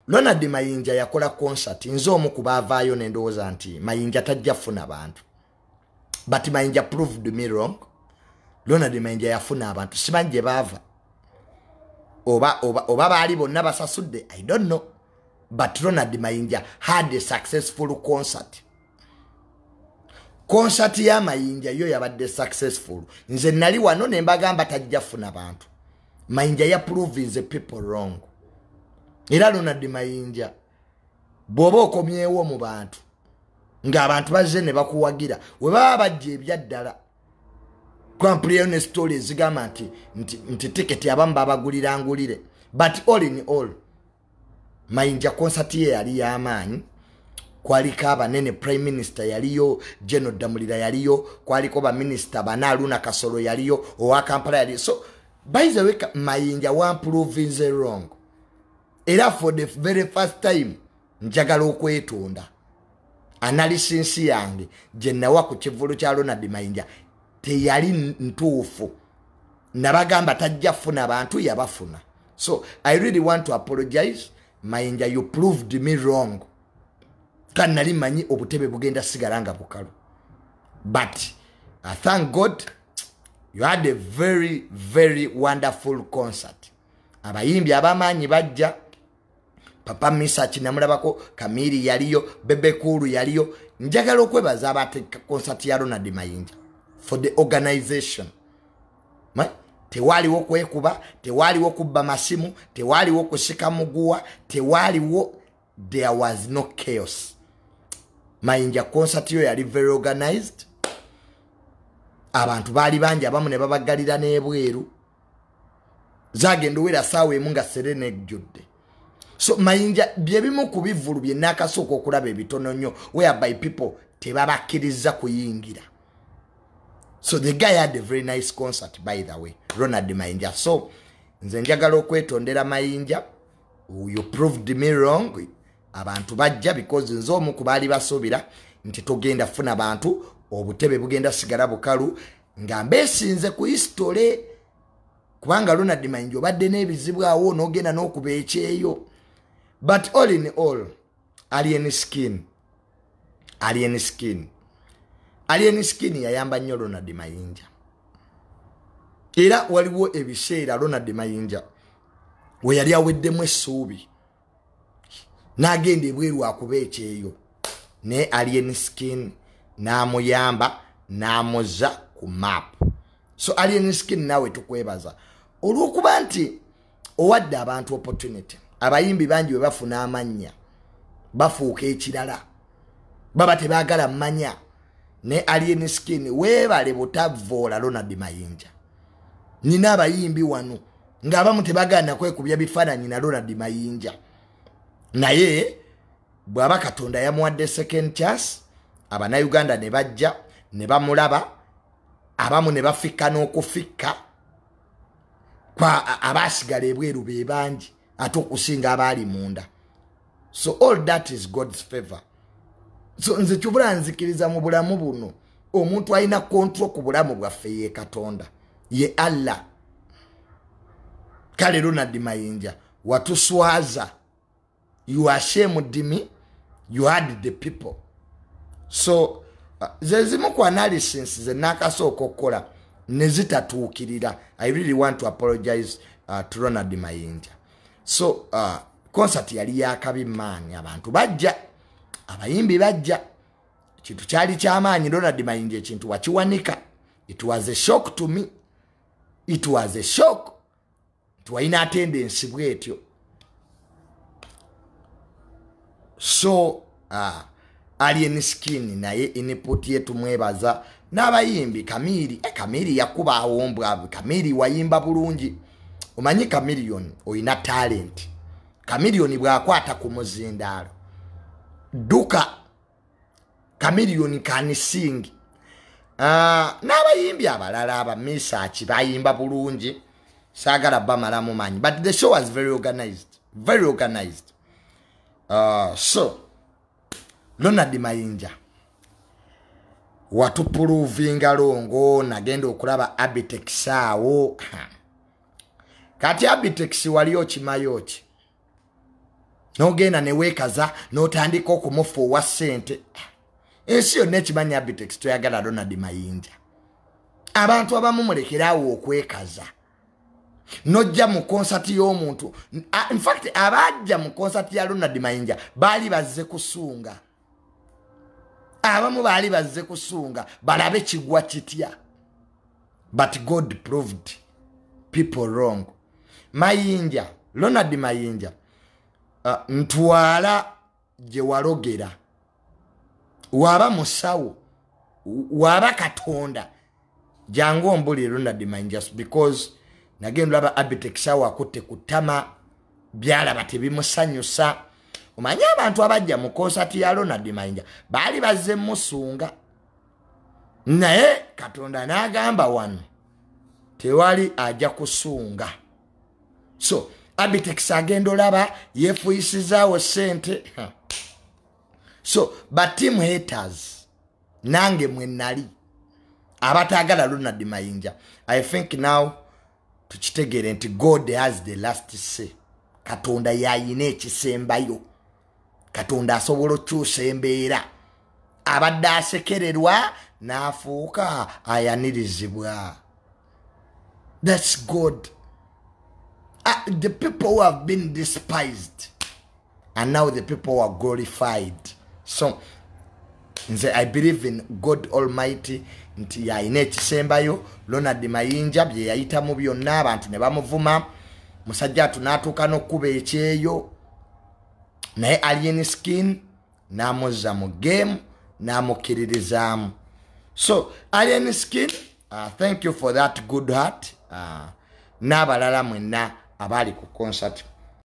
Ronald Mayinja yakola concert nzo omu kubavaayo n'endowooza nti Mayinja tajja funa abantu. But Mayinja proved me wrong. Ronald Mayinja yafuna abantu simanyi gye baava. Oba baali bonna basasudde, I don't know. But Ronald Mayinja had a successful concert. Concert ya Mayinja yo yabadde successful. Nze nali wano ne mbagamba tajja funa abantu. Mayinja ya prove the people wrong. Era Ronald Mayinja bw'oba okomyewo mu bantu ng'abantu bazze ne bakuwagira we baba bajja ebyaddala complain stories zigamba nti ticket abamu babagulira ngulire. But all in all Mayinja concert ye yali y'amaanyi. Kwaliko abanene prime minister yaliyo, General Damulira yaliyo, kwaliko ba minister banaluna Kasolo yaliyo, owa Kampala yaliyo. So by the way Mayinja one proving the wrong. Era for the very first time njagala okwetonda analysis yange je nawa ku kivulu kya Ronald Mayinja teyali ntuufu. Nabagamba tajja funa abantu yabafuna. So I really want to apologize. Mayinja, you proved me wrong. Kan nali manyi obutebe bugenda sigaranga bukalu. But thank God you had a very very wonderful concert. Abayimbi abamanyi bajja. Papa Misa kinamulabako, Kamiri yaliyo, Bebe Kuru yaliyo. Njagala okwebaza abate concert ya Ronald Mayinja for the organization. Tewali wo kwekuba, tewali wo kubba masimu, tewali wo kushika muguwa, tewali wo, there was no chaos. Mayinja concert yo yali very organized. Abantu bali banje abamu ne babagalira n'ebweru. Zagenda wera sawe emunga serene judde. So Mayinja byebimu kubivulu bye nakasoko okulaba ebitono nnyo whereby people tebabakkiriza kuyingira. So the guy had a very nice concert by the way, Ronald Mayinja. So nze njagala okwetondera Mayinja, you proved me wrong. Abantu bajja because nze omu kubali basobira nti togenda funa bantu obutebe bugenda sigala bukalu nga mbesinze ku history kubanga Ronald Mayinja obadde n'ebizibu awo n'ogenda n'okuba ekyeyo. But all in all, alien skin yayamba nnyo Ronald Mayinja. Era waliwo ebiseera Ronald Mayinja we yali aweddemu essuubi n'agenda ebweru akuba ekyeyo ne alien skin n'amuyamba n'amuza ku map. So alien skin nawe tukwebaza olw'okuba nti owadde abantu opportunity. Abayimbi banji we bafuna amanya bafuuka ekirala baba tebaagala mmanya ne alien skin weebale butavoola Ronald Mayinja. Nina abayimbi wano ng'abamu tebagaana kwekubya bifaananyi na Ronald Mayinja naye bw'aba Katonda yamuwadde second chance Abannayuganda ne bajja ne bamulaba abamu ne bafikka n'okufikka kwa abasigala ebweru be bangi ate okusinga abaali munda. So all that is God's favor. So nze kyobula nzikiriza mu bulamu buno omuntu alina control ku bulamu bwaffe ye Katonda ye Allah. Kale Ronald Mayinja watuswaza, you ashamed me, you had the people. So zezimu ku analysis ze nakasooka okukola ne zitatuukirira. I really want to apologize to Ronald Mayinja. So concert yali yakabi maanyi, abantu bajja, abayimbi bajja, kintu kyali kyamaanyi. Ronald Mayinja ekintu wakiwanika. It was a shock to me. It was a shock. Tuwaina attendance bwetyo. So alien skin naye input yetu mwebaza n'abayimbi. Kamiri yakuba awombwa. Kamiri wayimba bulungi. Omanyi Chameleon oyina talent. Chameleon bwakwata ku muzindaalo duka. Chameleon can sing. N'abayimbi abalala abamisa bayimba bulungi. Sagala bamalamu manyi. But the show was very organized. Very organized. So Ronald Mayinja watupuruvinga longo nagenda okulaba Abitex awo. Kati Abitex waliyo kimayoki. nogenda neweekaza notandika okumufuuwa ssente. Ensi yonna ekimanyi Abitex toyagala Ronald Mayinja. Abantu abamu mulekeraawo okwekaza. Nojja mu konsati y'omuntu. In fact, abajja mu konsati ya Ronald Mayinja baali bazze kusunga. Abamu baali bazze kusunga balabe kigwa kitya. But God proved people wrong. Mayinja, Ronald Mayinja, ntwala gye walogera. Waba musawo, waba katonda. Jangu ombuli Ronald Mayinja because nagenda laba Abitex akutte kutama byalaba tebimusanyusa. Omanyi abantu abajja mu konsati ya Ronald Mayinja baali bazze musunga. Naye katonda n'agamba wano tewali ajja kusunga. So Abitex agenda olaba yeefuyisizaawo ssente. So but team haters nange mwe nali abatagala Ronald Mayinja, I think now tukitegere nti God has the last say. Katonda yayina ekisembayo. Katonda asobola okukyusa embeera. Abadde asekererwa n'afuuka ayanirizibwa. That's God. The people who have been despised and now the people who are glorified. So I believe in God Almighty. Nti yayina ekisembayo. Ronald Mayinja bye yayitamu byonna abantu ne bamuvuma. Musajja atunaatuuka n'okkuba ekyeyo. Naye alien skin n'amuzza mu game n'amukkiririzaamu. So alien skin, thank you for that good heart. N'abalala mwenna abali ku concert.